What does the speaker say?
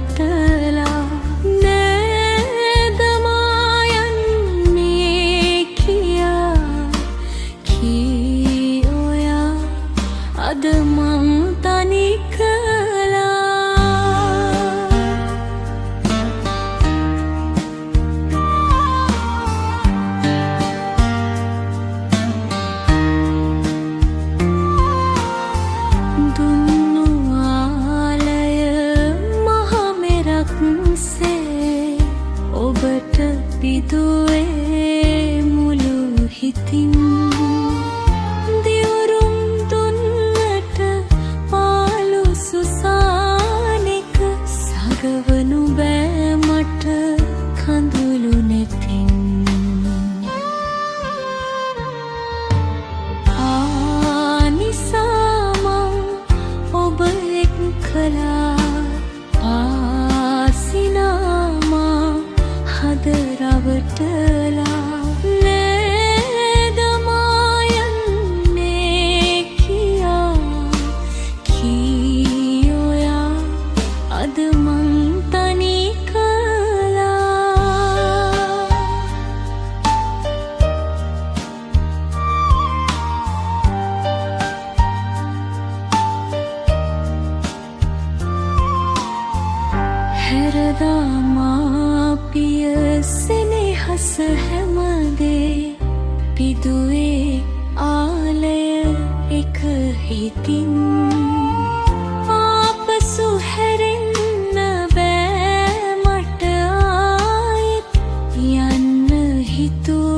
රවටලා නෑදමා යන්නේ කියා කී ඔයා අද මං තනි ඔබට පිදුවේ මුළු හිතින් දිවුරුම් දුන්නට පාළු සුසානෙක සගවනු බෑ මට කඳුළු නෙතින් ආනිසා මං ඔබ එක් කළා රවටලා නෑදමා යන්නේ කියා කී ඔයා අද මං තනි කළා හැරදාමා පියසෙනෙහස හැමදේ පිදුවේ ආලය එක හිතින් ආපසු හැරෙන්න බෑ මට ආයෙත් යන්න හිතුවා